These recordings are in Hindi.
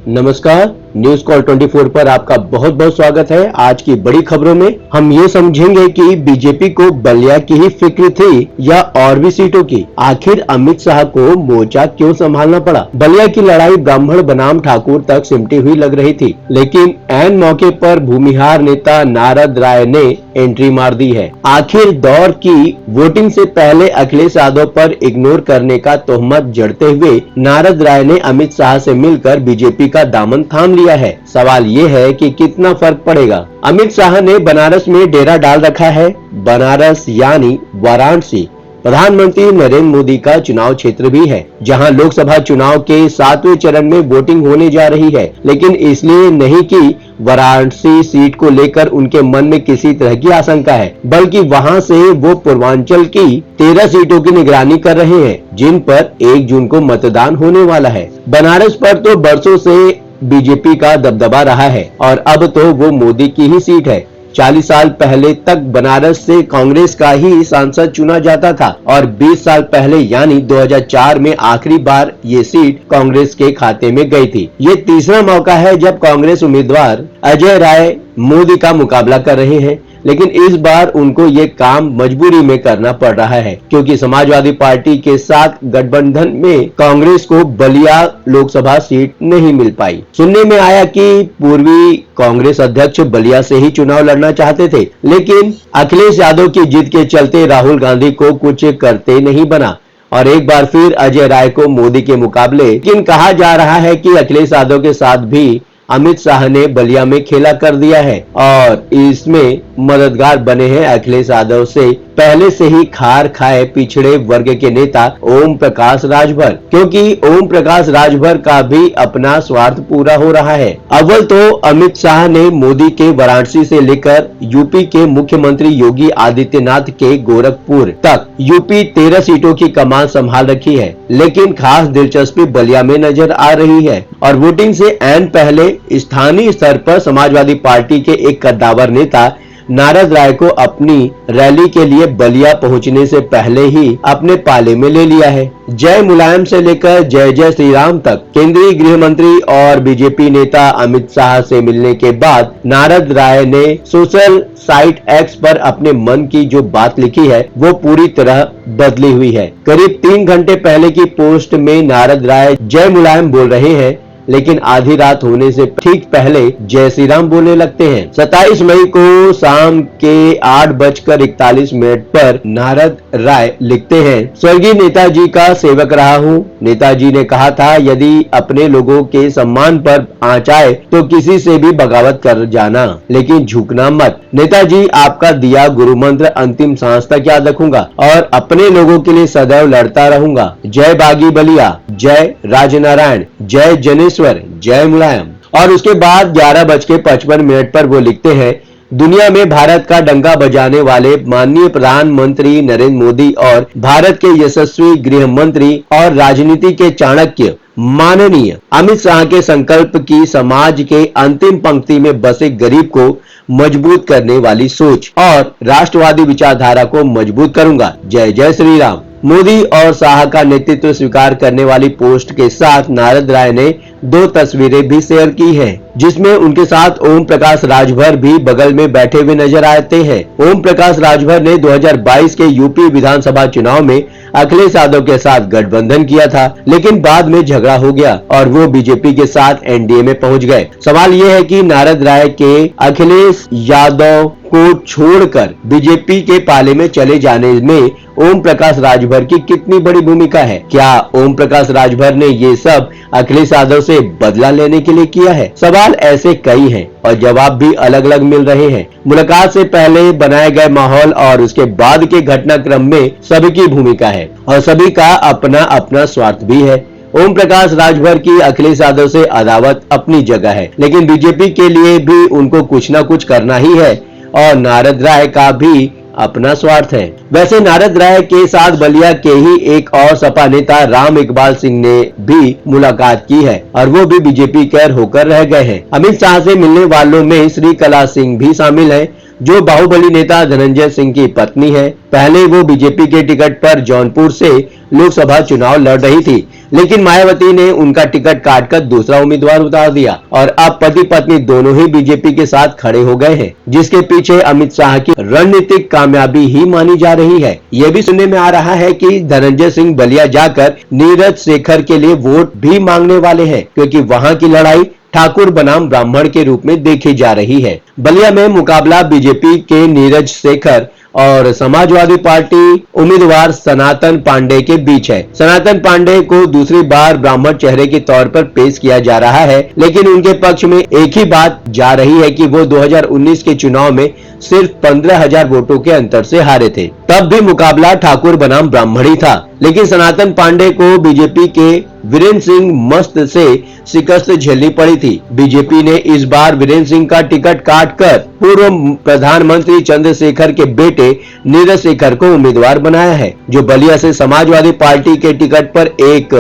नमस्कार, न्यूज कॉल 24 पर आपका बहुत बहुत स्वागत है। आज की बड़ी खबरों में हम ये समझेंगे कि बीजेपी को बलिया की ही फिक्र थी या और भी सीटों की। आखिर अमित शाह को मोर्चा क्यों संभालना पड़ा। बलिया की लड़ाई ब्राह्मण बनाम ठाकुर तक सिमटी हुई लग रही थी, लेकिन ऐन मौके पर भूमिहार नेता नारद राय ने एंट्री मार दी है। आखिर दौर की वोटिंग से पहले अखिलेश यादव पर इग्नोर करने का तोहमत जड़ते हुए नारद राय ने अमित शाह से मिलकर बीजेपी का दामन थाम लिया है। सवाल ये है कि कितना फर्क पड़ेगा। अमित शाह ने बनारस में डेरा डाल रखा है। बनारस यानी वाराणसी प्रधानमंत्री नरेंद्र मोदी का चुनाव क्षेत्र भी है, जहां लोकसभा चुनाव के 7वें चरण में वोटिंग होने जा रही है। लेकिन इसलिए नहीं कि वाराणसी सीट को लेकर उनके मन में किसी तरह की आशंका है, बल्कि वहां से वो पूर्वांचल की 13 सीटों की निगरानी कर रहे हैं, जिन पर 1 जून को मतदान होने वाला है। बनारस पर तो बरसों से बीजेपी का दबदबा रहा है और अब तो वो मोदी की ही सीट है। 40 साल पहले तक बनारस से कांग्रेस का ही सांसद चुना जाता था और 20 साल पहले यानी 2004 में आखिरी बार ये सीट कांग्रेस के खाते में गई थी। ये तीसरा मौका है जब कांग्रेस उम्मीदवार अजय राय मोदी का मुकाबला कर रहे हैं, लेकिन इस बार उनको ये काम मजबूरी में करना पड़ रहा है, क्योंकि समाजवादी पार्टी के साथ गठबंधन में कांग्रेस को बलिया लोकसभा सीट नहीं मिल पाई। सुनने में आया कि पूर्वी कांग्रेस अध्यक्ष बलिया से ही चुनाव लड़ना चाहते थे, लेकिन अखिलेश यादव की जिद के चलते राहुल गांधी को कुछ करते नहीं बना और एक बार फिर अजय राय को मोदी के मुकाबले। लेकिन कहा जा रहा है कि अखिलेश यादव के साथ भी अमित शाह ने बलिया में खेला कर दिया है और इसमें मददगार बने हैं अखिलेश यादव से पहले से ही खार खाए पिछड़े वर्ग के नेता ओम प्रकाश राजभर, क्योंकि ओम प्रकाश राजभर का भी अपना स्वार्थ पूरा हो रहा है। अव्वल तो अमित शाह ने मोदी के वाराणसी से लेकर यूपी के मुख्यमंत्री योगी आदित्यनाथ के गोरखपुर तक यूपी 13 सीटों की कमान संभाल रखी है, लेकिन खास दिलचस्पी बलिया में नजर आ रही है। और वोटिंग से ऐन पहले स्थानीय स्तर पर समाजवादी पार्टी के एक कद्दावर नेता नारद राय को अपनी रैली के लिए बलिया पहुंचने से पहले ही अपने पाले में ले लिया है। जय मुलायम से लेकर जय जय श्री राम तक केंद्रीय गृह मंत्री और बीजेपी नेता अमित शाह से मिलने के बाद नारद राय ने सोशल साइट एक्स पर अपने मन की जो बात लिखी है वो पूरी तरह बदली हुई है। करीब 3 घंटे पहले की पोस्ट में नारद राय जय मुलायम बोल रहे हैं, लेकिन आधी रात होने से ठीक पहले जय श्री राम बोलने लगते हैं। 27 मई को शाम के 8:41 पर नारद राय लिखते हैं, स्वर्गीय नेताजी का सेवक रहा हूँ। नेताजी ने कहा था, यदि अपने लोगों के सम्मान पर आंच आए तो किसी से भी बगावत कर जाना, लेकिन झुकना मत। नेताजी आपका दिया गुरु मंत्र अंतिम सांस तक याद रखूंगा और अपने लोगों के लिए सदैव लड़ता रहूंगा। जय बागी बलिया, जय राजनारायण, जय जनेश्वर, जय मुलायम। और उसके बाद 11:55 पर वो लिखते हैं, दुनिया में भारत का डंका बजाने वाले माननीय प्रधानमंत्री नरेंद्र मोदी और भारत के यशस्वी गृह मंत्री और राजनीति के चाणक्य माननीय अमित शाह के संकल्प की समाज के अंतिम पंक्ति में बसे गरीब को मजबूत करने वाली सोच और राष्ट्रवादी विचारधारा को मजबूत करूंगा। जय जय श्री राम। मोदी और शाह का नेतृत्व स्वीकार करने वाली पोस्ट के साथ नारद राय ने 2 तस्वीरें भी शेयर की हैं, जिसमें उनके साथ ओम प्रकाश राजभर भी बगल में बैठे हुए नजर आते हैं। ओम प्रकाश राजभर ने 2022 के यूपी विधानसभा चुनाव में अखिलेश यादव के साथ गठबंधन किया था, लेकिन बाद में झगड़ा हो गया और वो बीजेपी के साथ एनडीए में पहुंच गए। सवाल ये है कि नारद राय के अखिलेश यादव को छोड़कर बीजेपी के पाले में चले जाने में ओम प्रकाश राजभर की कितनी बड़ी भूमिका है। क्या ओम प्रकाश राजभर ने ये सब अखिलेश यादव से बदला लेने के लिए किया है? सवाल ऐसे कई हैं और जवाब भी अलग अलग मिल रहे हैं। मुलाकात से पहले बनाए गए माहौल और उसके बाद के घटनाक्रम में सभी की भूमिका है और सभी का अपना अपना स्वार्थ भी है। ओम प्रकाश राजभर की अखिलेश यादव से अदावत अपनी जगह है, लेकिन बीजेपी के लिए भी उनको कुछ ना कुछ करना ही है और नारद राय का भी अपना स्वार्थ है। वैसे नारद राय के साथ बलिया के ही एक और सपा नेता राम इकबाल सिंह ने भी मुलाकात की है और वो भी बीजेपी कैर होकर रह गए हैं। अमित शाह से मिलने वालों में श्री कला सिंह भी शामिल है। जो बाहुबली नेता धनंजय सिंह की पत्नी है। पहले वो बीजेपी के टिकट पर जौनपुर से लोकसभा चुनाव लड़ रही थी, लेकिन मायावती ने उनका टिकट काटकर दूसरा उम्मीदवार उतार दिया और अब पति पत्नी दोनों ही बीजेपी के साथ खड़े हो गए हैं, जिसके पीछे अमित शाह की रणनीतिक कामयाबी ही मानी जा रही है। ये भी सुनने में आ रहा है कि धनंजय सिंह बलिया जाकर नीरज शेखर के लिए वोट भी मांगने वाले हैं, क्योंकि वहां की लड़ाई ठाकुर बनाम ब्राह्मण के रूप में देखी जा रही है। बलिया में मुकाबला बीजेपी के नीरज शेखर और समाजवादी पार्टी उम्मीदवार सनातन पांडे के बीच है। सनातन पांडे को दूसरी बार ब्राह्मण चेहरे के तौर पर पेश किया जा रहा है, लेकिन उनके पक्ष में एक ही बात जा रही है कि वो 2019 के चुनाव में सिर्फ 15,000 वोटों के अंतर से हारे थे। तब भी मुकाबला ठाकुर बनाम ब्राह्मण ही था, लेकिन सनातन पांडे को बीजेपी के वीरेंद्र सिंह मस्त से शिकस्त झेलनी पड़ी थी। बीजेपी ने इस बार वीरेंद्र सिंह का टिकट काटकर पूर्व प्रधानमंत्री चंद्रशेखर के बेटे नीरज शेखर को उम्मीदवार बनाया है, जो बलिया से समाजवादी पार्टी के टिकट पर एक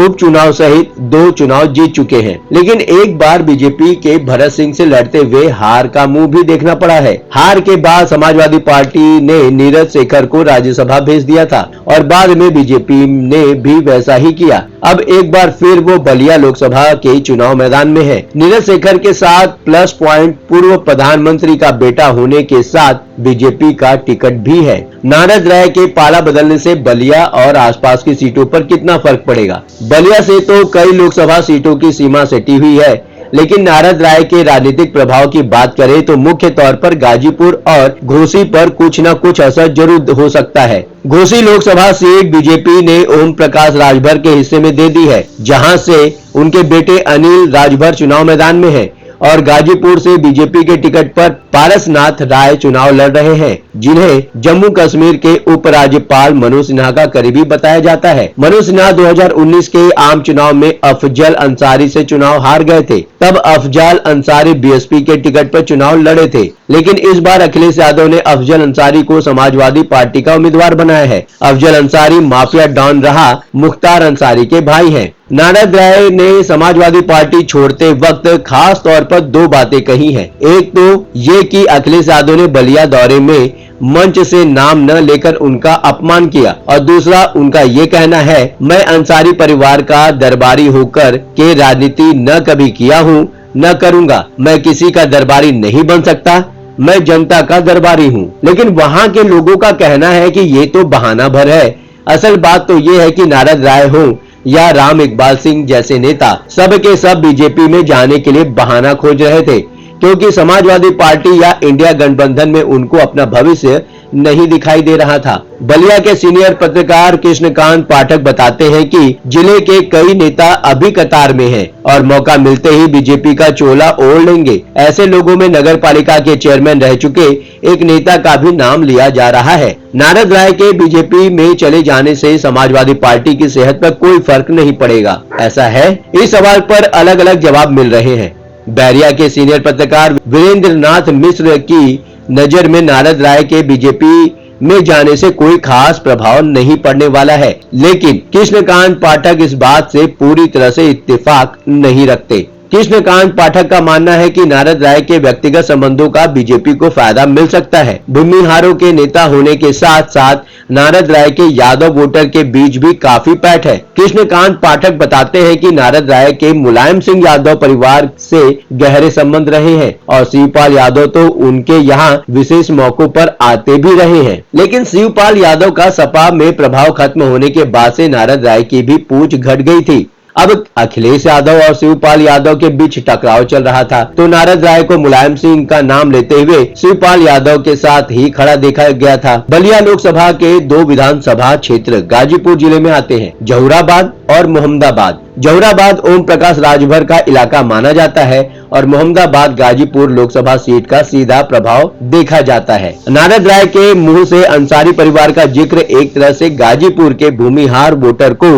उपचुनाव सहित 2 चुनाव जीत चुके हैं। लेकिन एक बार बीजेपी के भरत सिंह से लड़ते हुए हार का मुंह भी देखना पड़ा है। हार के बाद समाजवादी पार्टी ने नीरज शेखर को राज्यसभा भेज दिया था और बाद में बीजेपी ने भी वैसा ही किया। अब एक बार फिर वो बलिया लोकसभा के चुनाव मैदान में है। नीरज शेखर के साथ प्लस पॉइंट पूर्व प्रधानमंत्री का बेटा होने के साथ बीजेपी का टिकट भी है। नारद राय के पाला बदलने से बलिया और आसपास की सीटों पर कितना फर्क पड़ेगा? बलिया से तो कई लोकसभा सीटों की सीमा सटी हुई है, लेकिन नारद राय के राजनीतिक प्रभाव की बात करें तो मुख्य तौर पर गाजीपुर और घोसी पर कुछ न कुछ असर जरूर हो सकता है। घोसी लोकसभा सीट बीजेपी ने ओम प्रकाश राजभर के हिस्से में दे दी है, जहां से उनके बेटे अनिल राजभर चुनाव मैदान में है, और गाजीपुर से बीजेपी के टिकट पर पारसनाथ राय चुनाव लड़ रहे हैं, जिन्हें जम्मू कश्मीर के उपराज्यपाल मनोज सिन्हा का करीबी बताया जाता है। मनोज सिन्हा 2019 के आम चुनाव में अफजल अंसारी से चुनाव हार गए थे। तब अफजल अंसारी बीएसपी के टिकट पर चुनाव लड़े थे, लेकिन इस बार अखिलेश यादव ने अफजल अंसारी को समाजवादी पार्टी का उम्मीदवार बनाया है। अफजल अंसारी माफिया डॉन रहा मुख्तार अंसारी के भाई हैं। नारद राय ने समाजवादी पार्टी छोड़ते वक्त खास तौर पर 2 बातें कही हैं। एक तो ये कि अखिलेश यादव ने बलिया दौरे में मंच से नाम न लेकर उनका अपमान किया, और दूसरा उनका ये कहना है, मैं अंसारी परिवार का दरबारी होकर के राजनीति न कभी किया हूँ, न करूँगा। मैं किसी का दरबारी नहीं बन सकता, मैं जनता का दरबारी हूँ। लेकिन वहाँ के लोगों का कहना है कि ये तो बहाना भर है। असल बात तो ये है कि नारद राय हो या राम इकबाल सिंह जैसे नेता, सब के सब बीजेपी में जाने के लिए बहाना खोज रहे थे, क्योंकि समाजवादी पार्टी या इंडिया गठबंधन में उनको अपना भविष्य नहीं दिखाई दे रहा था। बलिया के सीनियर पत्रकार कृष्णकांत पाठक बताते हैं कि जिले के कई नेता अभी कतार में हैं और मौका मिलते ही बीजेपी का चोला ओढ़ लेंगे। ऐसे लोगों में नगर पालिका के चेयरमैन रह चुके एक नेता का भी नाम लिया जा रहा है। नारद राय के बीजेपी में चले जाने से समाजवादी पार्टी की सेहत पर कोई फर्क नहीं पड़ेगा, ऐसा है? इस सवाल पर अलग अलग जवाब मिल रहे हैं। बैरिया के सीनियर पत्रकार वीरेंद्र नाथ मिश्र की नजर में नारद राय के बीजेपी में जाने से कोई खास प्रभाव नहीं पड़ने वाला है, लेकिन कृष्णकांत पाठक इस बात से पूरी तरह से इत्तेफाक नहीं रखते। कृष्णकांत पाठक का मानना है कि नारद राय के व्यक्तिगत संबंधों का बीजेपी को फायदा मिल सकता है। भूमिहारों के नेता होने के साथ साथ नारद राय के यादव वोटर के बीच भी काफी पैठ है। कृष्णकांत पाठक बताते हैं कि नारद राय के मुलायम सिंह यादव परिवार से गहरे संबंध रहे हैं और शिवपाल यादव तो उनके यहाँ विशेष मौकों पर आते भी रहे हैं। लेकिन शिवपाल यादव का सपा में प्रभाव खत्म होने के बाद से नारद राय की भी पूछ घट गई थी। अब अखिलेश यादव और शिवपाल यादव के बीच टकराव चल रहा था, तो नारद राय को मुलायम सिंह का नाम लेते हुए शिवपाल यादव के साथ ही खड़ा देखा गया था। बलिया लोकसभा के 2 विधानसभा क्षेत्र गाजीपुर जिले में आते हैं, जहुराबाद और मोहम्मदाबाद। जहुराबाद ओम प्रकाश राजभर का इलाका माना जाता है और मोहम्मदाबाद गाजीपुर लोकसभा सीट का सीधा प्रभाव देखा जाता है। नारद राय के मुंह से अंसारी परिवार का जिक्र एक तरह से गाजीपुर के भूमिहार वोटर को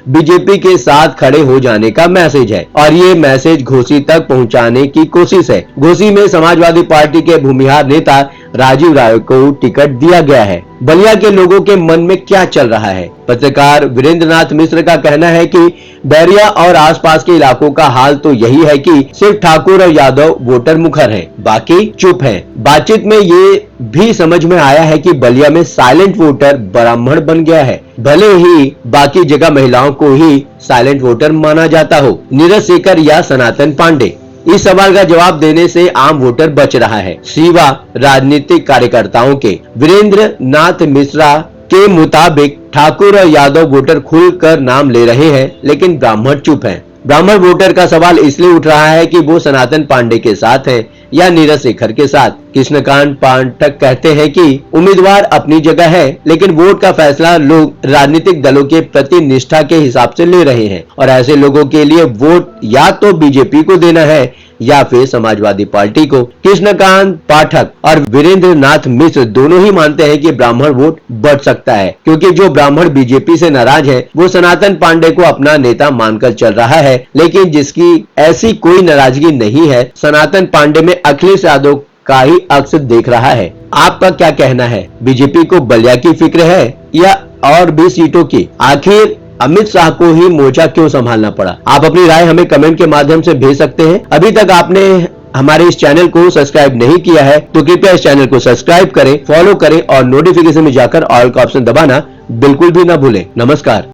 बीजेपी के साथ खड़े हो जाने का मैसेज है और ये मैसेज घोसी तक पहुंचाने की कोशिश है। घोसी में समाजवादी पार्टी के भूमिहार नेता राजीव राय को टिकट दिया गया है। बलिया के लोगों के मन में क्या चल रहा है? पत्रकार वीरेंद्र नाथ मिश्र का कहना है कि बैरिया और आसपास के इलाकों का हाल तो यही है कि सिर्फ ठाकुर और यादव वोटर मुखर हैं, बाकी चुप हैं। बातचीत में ये भी समझ में आया है कि बलिया में साइलेंट वोटर ब्राह्मण बन गया है, भले ही बाकी जगह महिलाओं को ही साइलेंट वोटर माना जाता हो। नीरज शेखर या सनातन पांडे, इस सवाल का जवाब देने से आम वोटर बच रहा है, सिवा राजनीतिक कार्यकर्ताओं के। वीरेंद्र नाथ मिश्रा के मुताबिक ठाकुर और यादव वोटर खुलकर नाम ले रहे हैं, लेकिन ब्राह्मण चुप हैं। ब्राह्मण वोटर का सवाल इसलिए उठ रहा है कि वो सनातन पांडे के साथ है या नीरज शेखर के साथ। कृष्णकांत पाठक कहते हैं कि उम्मीदवार अपनी जगह है, लेकिन वोट का फैसला लोग राजनीतिक दलों के प्रति निष्ठा के हिसाब से ले रहे हैं और ऐसे लोगों के लिए वोट या तो बीजेपी को देना है या फिर समाजवादी पार्टी को। कृष्णकांत पाठक और वीरेंद्र नाथ मिश्र दोनों ही मानते हैं कि ब्राह्मण वोट बढ़ सकता है, क्योंकि जो ब्राह्मण बीजेपी से नाराज है वो सनातन पांडे को अपना नेता मानकर चल रहा है, लेकिन जिसकी ऐसी कोई नाराजगी नहीं है, सनातन पांडे में अखिलेश यादव का ही अक्स देख रहा है। आपका क्या कहना है? बीजेपी को बलिया की फिक्र है या और भी सीटों की? आखिर अमित शाह को ही मोर्चा क्यों संभालना पड़ा? आप अपनी राय हमें कमेंट के माध्यम से भेज सकते हैं। अभी तक आपने हमारे इस चैनल को सब्सक्राइब नहीं किया है तो कृपया इस चैनल को सब्सक्राइब करें, फॉलो करें और नोटिफिकेशन में जाकर ऑल का ऑप्शन दबाना बिल्कुल भी ना भूलें। नमस्कार।